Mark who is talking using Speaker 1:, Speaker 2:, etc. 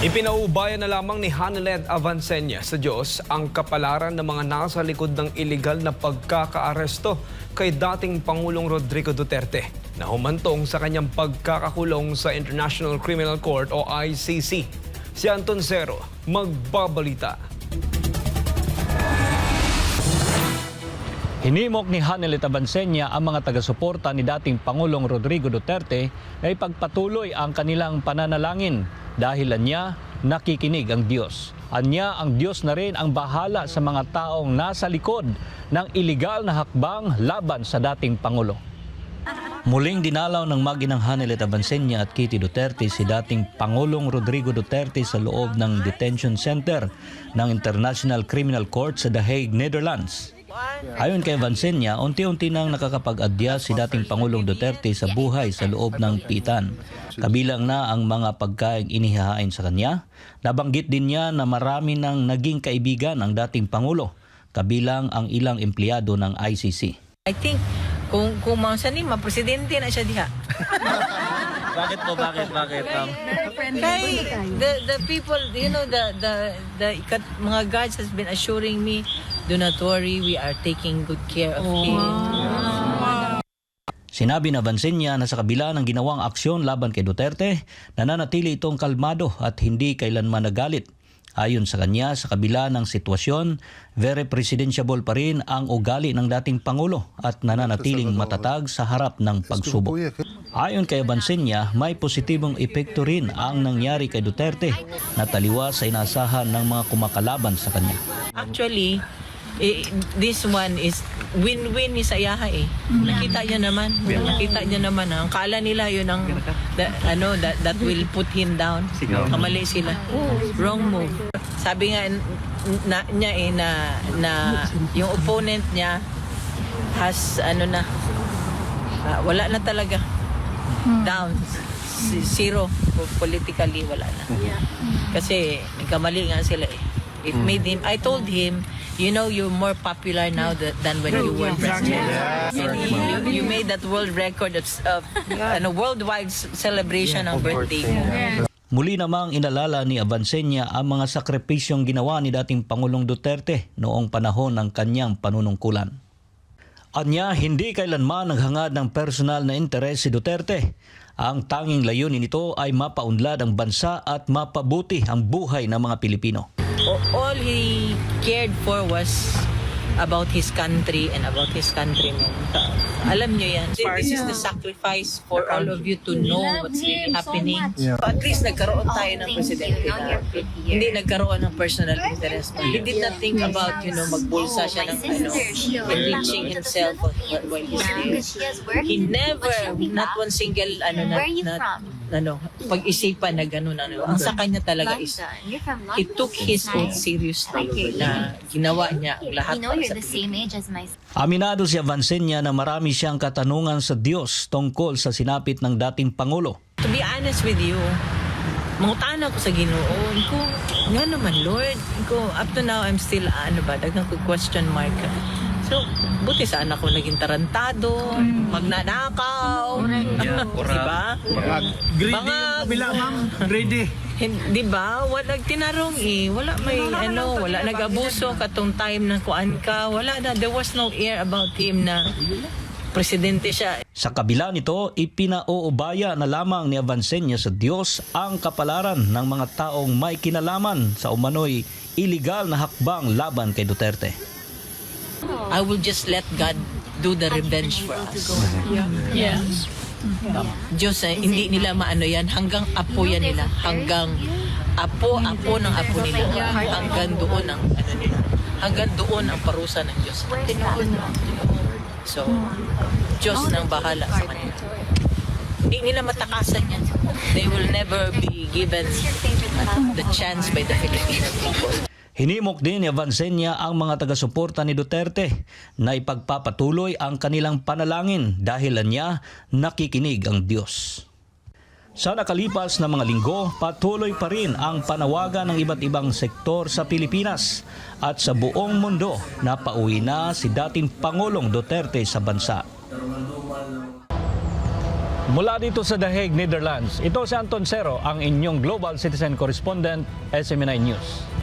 Speaker 1: Ipinaubayan na lamang ni Hanelet Avancenia sa Diyos ang kapalaran ng mga nasa likod ng iligal na pagkakaaresto kay dating Pangulong Rodrigo Duterte na humantong sa kanyang pagkakakulong sa International Criminal Court o ICC. Si Anton Zero magbabalita.
Speaker 2: Hinimok ni Hanelet Avancenia ang mga taga-suporta ni dating Pangulong Rodrigo Duterte na ipagpatuloy ang kanilang pananalangin dahil anya nakikinig ang Diyos. Anya ang Diyos na rin ang bahala sa mga taong nasa likod ng iligal na hakbang laban sa dating Pangulo. Muling dinalaw ng maginang Hanelet Avancenia at Kitty Duterte si dating Pangulong Rodrigo Duterte sa loob ng detention center ng International Criminal Court sa The Hague, Netherlands. Ayon kay Avancenia, unti-unti nang nakakapag-adya si dating Pangulong Duterte sa buhay sa loob ng pitan. Kabilang na ang mga pagkaing inihahain sa kanya. Nabanggit din niya na marami nang naging kaibigan ang dating Pangulo, kabilang ang ilang empleyado ng ICC.
Speaker 3: I think kung mausa ni mapresidente na siya diha.
Speaker 2: Bakit po? Bakit?
Speaker 3: Kay the people, you know, the mga guards has been assuring me, do not worry, we are taking good care of him.
Speaker 2: Sinabi na Avancenia na sa kabila ng ginawang aksyon laban kay Duterte, nananatili itong kalmado at hindi kailanman nagalit. Ayon sa kanya, sa kabila ng sitwasyon, very presidentiable pa rin ang ugali ng dating Pangulo at nananatiling matatag sa harap ng pagsubok. Ayon kay Avancenia, may positibong epekto rin ang nangyari kay Duterte na taliwas sa inasahan ng mga kumakalaban sa kanya.
Speaker 3: Actually, this one is win-win ni Sayaha eh. Nakita niya naman. Ang kala nila yun ang that will put him down. Kamali sila. Wrong move. Sabi nga niya na yung opponent niya has wala na talaga. Down. Zero. Politically wala na. Kasi nagkamali nga sila eh. It made him, I told him, you know, you're more popular now than when you were president. You made that world record of worldwide celebration ng birthday mo.
Speaker 2: Muli namang inalala ni Avancenia ang mga sakripisyong ginawa ni dating Pangulong Duterte noong panahon ng kanyang panunungkulan. Anya, hindi kailanman naghangad ng personal na interes si Duterte. Ang tanging layunin nito ay mapaunlad ang bansa at mapabuti ang buhay ng mga Pilipino.
Speaker 3: All he cared for was about his country and about his countrymen. Alam niyo yan. This is the sacrifice for all of you to know what's really happening. At least nagkaroon tayo ng presidente na hindi nagkaroon ng personal interest. He did not think about, magbulsa siya ng enriching himself while he's there. He never, not one single, pag-isipan na gano'n. Ang sa kanya talaga is, he took his oath seriously na ginawa niya ang lahat para sa Pilipinas.
Speaker 2: Aminado si Avancenia na marami siyang katanungan sa Diyos tungkol sa sinapit ng dating Pangulo.
Speaker 3: To be honest with you, mangutana ko sa Ginoo, ko, nga naman Lord, ko, up to now I'm still, dagang ko question mark. So, buti sa anak ko naging tarantado, magnanakaw, diba?
Speaker 4: Greedy.
Speaker 3: Di ba? Wala tinarong wala wala nag-abuso katong time na kuan ka, wala na, there was no air about him na presidente siya.
Speaker 2: Sa kabila nito, ipinauubaya na lamang ni Avancenia sa Diyos ang kapalaran ng mga taong may kinalaman sa umano'y iligal na hakbang laban kay Duterte.
Speaker 3: I will just let God do the revenge for us. Yeah. Diyos, hindi nila maano yan, hanggang apo yan nila, hanggang apo ng apo nila, hanggang doon ang nila, hanggang doon ang parusa ng Diyos. So, Diyos nang bahala sa kanila. Hindi nila matakasan yan. They will never be given the chance by the Filipino people.
Speaker 2: Hinimok din ni Avancenia ang mga taga-suporta ni Duterte na ipagpapatuloy ang kanilang panalangin dahil niya nakikinig ang Diyos. Sa nakalipas na mga linggo, patuloy pa rin ang panawagan ng iba't ibang sektor sa Pilipinas at sa buong mundo na pauwi na si dating Pangulong Duterte sa bansa. Mula dito sa The Hague, Netherlands, ito si Anton Cero, ang inyong Global Citizen Correspondent, SMNI News.